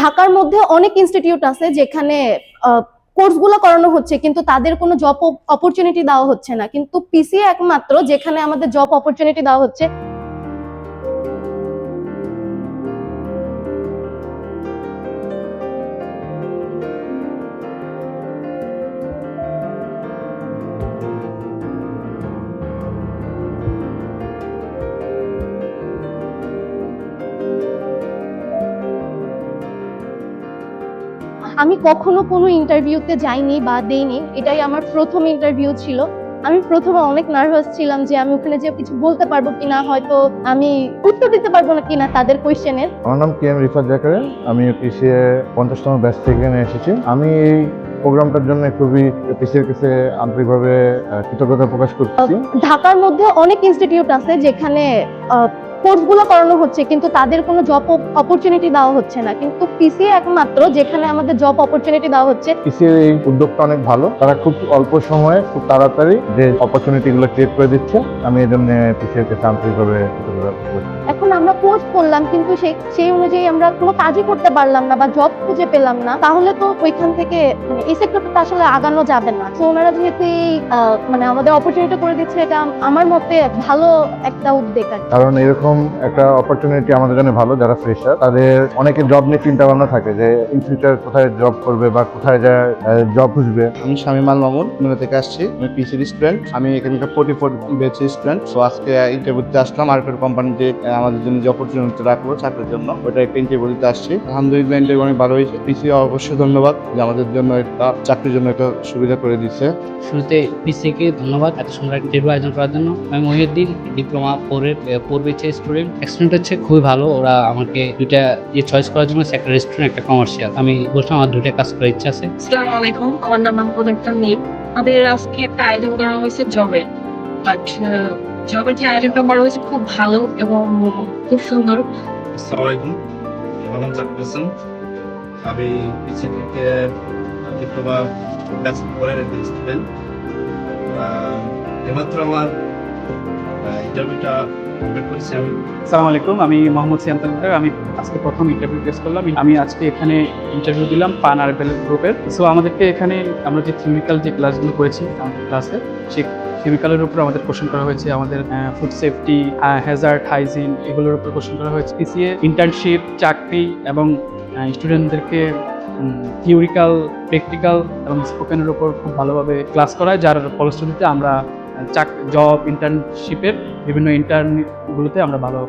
ঢাকার মধ্যে অনেক ইনস্টিটিউট আছে যেখানে কোর্সগুলো করানো হচ্ছে কিন্তু তাদের কোনো জব অপরচুনিটি দেওয়া হচ্ছে না, কিন্তু পিসিএ একমাত্র যেখানে আমাদের জব অপরচুনিটি দেওয়া হচ্ছে। আমি কখনো কোনো ইন্টারভিউতে যাইনি বা দেইনি, এটাই আমার প্রথম ইন্টারভিউ ছিল। আমি প্রথমে অনেক নার্ভাস ছিলাম যে আমি ওখানে যে কিছু বলতে পারবো কিনা, হয়তো আমি উত্তর দিতে পারবো না কিনা তাদের কোয়েশ্চেনের। আমার নাম কে এম রিফাত জাকারিয়া। আমি পিসিএ 50তম ব্যাচ থেকে এসেছি। আমি এই প্রোগ্রামটার জন্য খুবই পিসিএর কাছে আন্তরিকভাবে কৃতজ্ঞতা প্রকাশ করছি। ঢাকার মধ্যে অনেক ইনস্টিটিউট আছে যেখানে কোর্সগুলো করানো হচ্ছে কিন্তু তাদের কোনো জব অপরচুনিটি দেওয়া হচ্ছে না, কিন্তু পিসিএ একমাত্র যেখানে আমাদের জব অপরচুনিটি দেওয়া হচ্ছে। পিসিএর এই উদ্যোগটা অনেক ভালো, তারা খুব অল্প সময়ে খুব তাড়াতাড়ি যে অপরচুনিটি গুলো ক্রিয়েট করে দিচ্ছে। আমি এই জন্য পিসিএর কাছে আন্তরিকভাবে কৃতজ্ঞতা করছি। এখন আমরা কোর্স করলাম কিন্তু সেই অনুযায়ী আমরা কোনো কাজই করতে পারলাম না বা জব খুঁজে পেলাম না, তাহলে তো ওইখান থেকে এই সেক্টরটা আসলে আগানো যাবে না। তো ওনারা যেহেতু আমাদের অপরচুনিটি করে দিচ্ছে, এটা আমার মতে ভালো একটা উদ্যোগ। কারণ এরকম একটা অপরচুনিটি আমাদের জন্য ভালো। যারা ফ্রেশার তাদের অনেকে জব নিয়ে চিন্তা ভাবনা থাকে যে ইন ফিউচার কোথায় জব করবে বা কোথায় যায় জব খুঁজবে। আমি শামীম আল মামুন খুলনা থেকে আসছি। আমি পিসির স্টুডেন্ট। আমি এখানকার 44 ব্যাচের স্টুডেন্ট। তো আজকে ইন্টারভিউতে আসলাম আর একটা কোম্পানিতে আমাদের জন্য যে অপরচুনিটি রাখলো চাকরির জন্য, ওটা একটা ইন্টারভিউ দিতে আসছি। আলহামদুলিল্লাহ ইন্টারভিউ অনেক ভালো হয়েছে। পিসি অবশ্যই ধন্যবাদ যে আমাদের জন্য একটা চাকরির জন্য একটা সুবিধা করে দিচ্ছে। শুরুতে পিসিকে ধন্যবাদ এত সুন্দর একটা ইন্টারভিউ আয়োজন করার জন্য। আমি মহিউদ্দিন, ডিপ্লোমা 4 ব্যাচের স্টুডেন্ট। এক্সপিরিয়েন্স হচ্ছে খুবই ভালো। ওরা আমাকে দুইটা চয়েস করার জন্য, একটা রেস্টুরেন্ট একটা কমার্শিয়াল। আমি বলছিলাম আমার দুইটা কাজ করার ইচ্ছা আছে। আসসালামু আলাইকুম, আমার নাম মাহমুদ আক্তার নীল। আমাদের আজকে একটা আয়োজন করা হয়েছে জবের, বাট জবের যে আয়োজনটা করা হয়েছে খুব ভালো এবং খুব সুন্দর। আসসালামু আলাইকুম, আমার নাম জাকির হোসেন। আমি পিসি থেকে ডিপ্লোমা ব্যাচ পড়ার একটা স্টুডেন্ট। এমাত্র আমার ইন্টারভিউটা কমপ্লিট করেছি আমি। আসসালামু আলাইকুম, আমি মোহাম্মদ সিয়াম তালুকদার। আমি আজকে প্রথম ইন্টারভিউ ফেস করলাম। আমি আজকে এখানে ইন্টারভিউ দিলাম পান আরবেল গ্রুপের। সো আমাদেরকে এখানে আমরা যে থিওরিক্যাল যে ক্লাসগুলো করেছি আমাদের ক্লাসে, সেই কেমিক্যালের উপর আমাদের কোশ্চেন করা হয়েছে। আমাদের ফুড সেফটি, হ্যাজার্ড, হাইজিন এগুলোর উপর কোশ্চেন করা হয়েছে। পিসিএ ইন্টার্নশিপ, চাকরি এবং স্টুডেন্টদেরকে থিওরিক্যাল, প্র্যাকটিক্যাল এবং স্পোকেনের উপর খুব ভালোভাবে ক্লাস করায়, যার ফলশ্রুতিতে আমরা জব ইন্টার্নশিপের বিভিন্ন ইন্টার্নগুলোতে আমরা ভালো